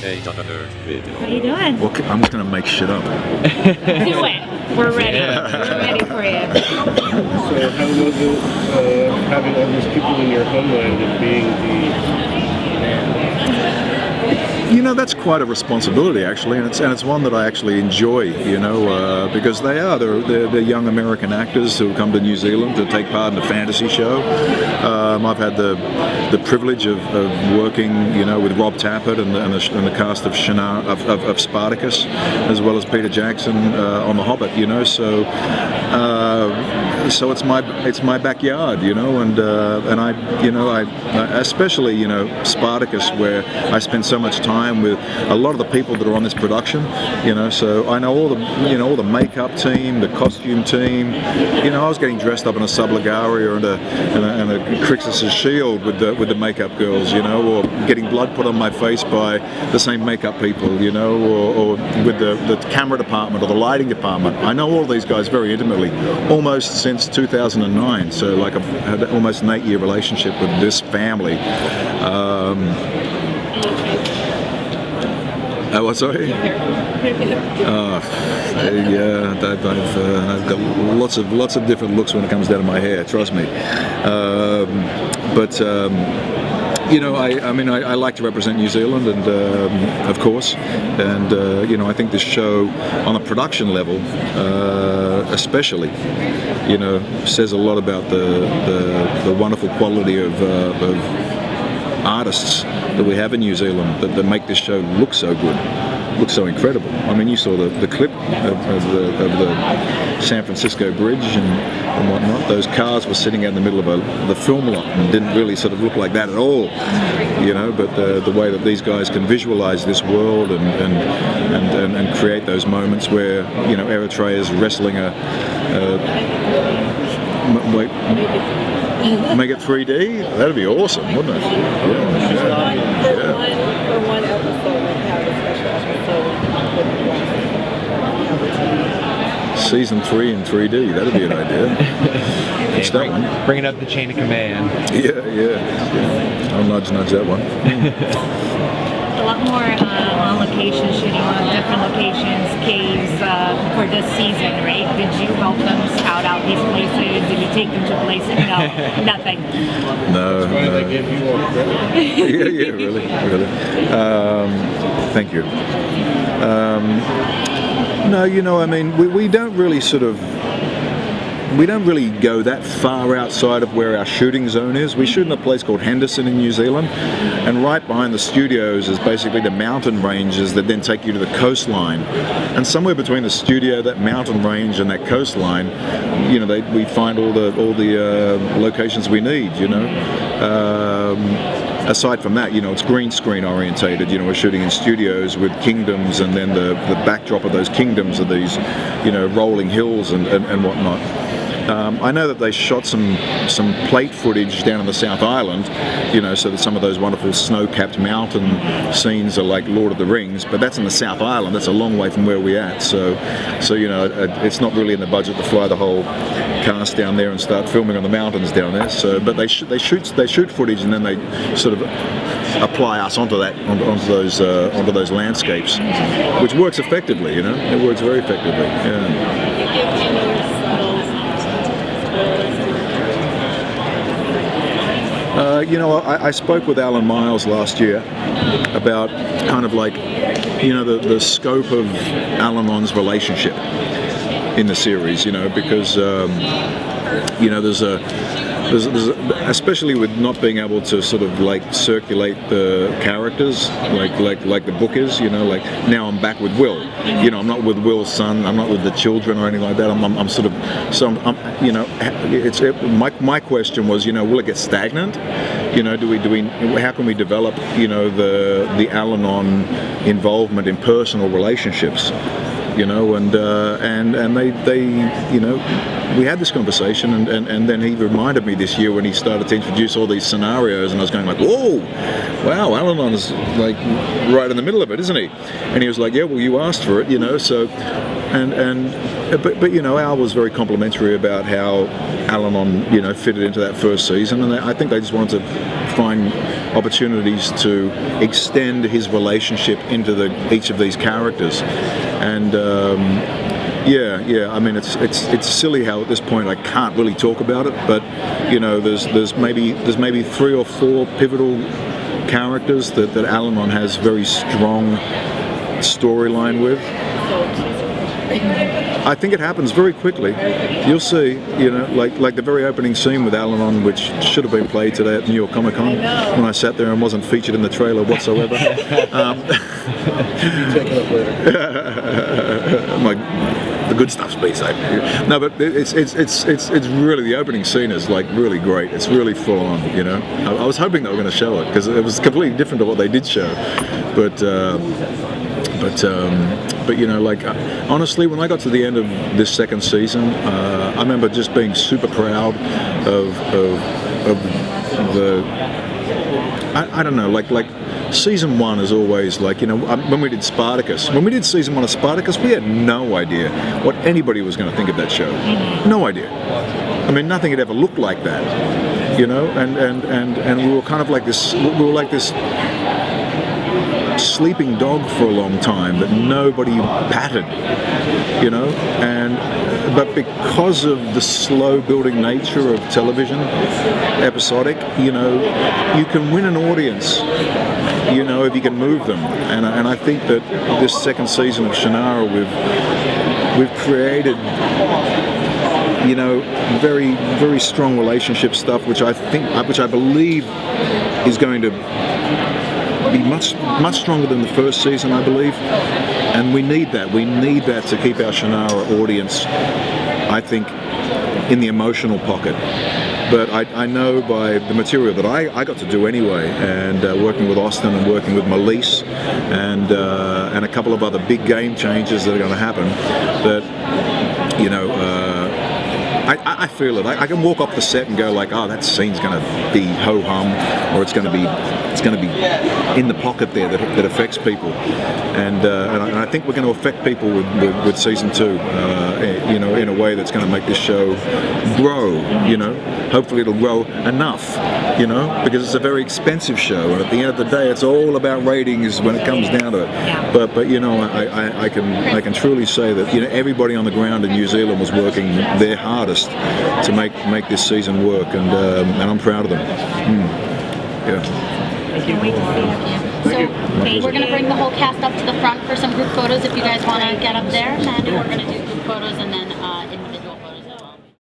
How you doing? Well, I'm just going to make shit up. Do it. We're ready. We're ready for you. So how was it having all these people in your homeland and being You know, that's quite a responsibility, actually, and it's one that I actually enjoy. You know, because they're young American actors who come to New Zealand to take part in a fantasy show. I've had the privilege of working, you know, with Rob Tappert and the cast of Shannara of Spartacus, as well as Peter Jackson on The Hobbit. You know, so it's my backyard. You know, and I especially, you know, Spartacus, where I spent so much time with a lot of the people that are on this production, you know, so I know all the makeup team, the costume team. You know, I was getting dressed up in a Sublagaria and a Crixus's shield with the makeup girls, you know, or getting blood put on my face by the same makeup people, you know, or with the camera department or the lighting department. I know all these guys very intimately, almost since 2009. So like I've had almost an 8-year relationship with this family. Oh, sorry. Yeah, I've got lots of different looks when it comes down to my hair. Trust me. You know, I like to represent New Zealand, and of course, and you know, I think this show, on a production level, especially, you know, says a lot about the wonderful quality of artists that we have in New Zealand that make this show look so good, look so incredible. I mean, you saw the clip of the San Francisco Bridge and whatnot. Those cars were sitting out in the middle of the film lot and didn't really sort of look like that at all, you know. But the way that these guys can visualize this world and create those moments where, you know, Eritrea is wrestling make it 3D? That'd be awesome, wouldn't it? Yeah. For one episode, like have a special episode. Season 3 in 3D, that'd be an idea. Pitch that one. Bringing up the chain of command. Yeah. I'll nudge that one. A lot more on location, shooting on different locations, caves for this season, right? Did you help them scout out these places? Did you take them to places? No, nothing. No. They give you all credit. Yeah, really. Thank you. No, you know, I mean, we don't really go that far outside of where our shooting zone is. We shoot in a place called Henderson in New Zealand, and right behind the studios is basically the mountain ranges that then take you to the coastline. And somewhere between the studio, that mountain range, and that coastline, you know, we find all the locations we need, you know. Aside from that, you know, it's green screen orientated. You know, we're shooting in studios with kingdoms, and then the backdrop of those kingdoms are these, you know, rolling hills and whatnot. I know that they shot some plate footage down in the South Island, you know, so that some of those wonderful snow-capped mountain scenes are like Lord of the Rings, but that's in the South Island. That's a long way from where we're at. So you know, it's not really in the budget to fly the whole cast down there and start filming on the mountains down there. So, but they shoot footage, and then they sort of apply us onto those landscapes, which works effectively. You know, it works very effectively. Yeah. You know, I spoke with Alan Miles last year about kind of like, you know, the scope of Al-Anon's relationship in the series, you know, because, you know, there's especially with not being able to sort of like circulate the characters like the book is, you know, like now I'm back with Will, you know, I'm not with Will's son, I'm not with the children or anything like that. I'm sort of, so I'm you know, my question was, you know, will it get stagnant? You know, do we how can we develop, you know, the Al-Anon involvement in personal relationships? You know, and they you know, we had this conversation, and then he reminded me this year when he started to introduce all these scenarios, and I was going like, whoa, wow, Al-Anon's like right in the middle of it, isn't he? And he was like, yeah, well, you asked for it, you know, so, but you know, Al was very complimentary about how Al-Anon, you know, fitted into that first season, and I think they just wanted to find opportunities to extend his relationship into each of these characters, and I mean, it's silly how at this point I can't really talk about it, but you know, there's maybe 3 or 4 pivotal characters that Al-Anon has very strong storyline with. I think it happens very quickly. You'll see, you know, like the very opening scene with Al-Anon, which should have been played today at New York Comic Con, when I sat there and wasn't featured in the trailer whatsoever. Take it up later. I'm like, the good stuff's B-side. No, but it's really, the opening scene is like really great. It's really full on, you know. I was hoping they were going to show it because it was completely different to what they did show, but you know, like honestly, when I got to the end of this second season, I remember just being super proud of the. I don't know, like season 1 is always like, you know, when we did Spartacus, when we did season 1 of Spartacus, we had no idea what anybody was going to think of that show. No idea. I mean, nothing had ever looked like that, you know, and we were kind of like this. We were like this sleeping dog for a long time that nobody patted, you know, but because of the slow building nature of television, episodic, you know, you can win an audience, you know, if you can move them, and I think that this second season of Shannara we've created, you know, very, very strong relationship stuff, which I believe is going to be much stronger than the first season, I believe, and we need that to keep our Shannara audience, I think, in the emotional pocket. But I know by the material that I got to do anyway, and working with Austin and working with Melise and a couple of other big game changers that are going to happen, that, you know, I feel it. I can walk off the set and go like, oh, that scene's going to be ho-hum, or it's going to be in the pocket there that affects people, and I think we're going to affect people with season 2, you know, in a way that's going to make this show grow. You know, hopefully it'll grow enough, you know, because it's a very expensive show, and at the end of the day, it's all about ratings when it comes down to it. But you know, I can truly say that, you know, everybody on the ground in New Zealand was working their hardest to make this season work, and I'm proud of them. Yeah. Can't wait to see it. So we're going to bring the whole cast up to the front for some group photos if you guys want to get up there. And we're going to do group photos and then in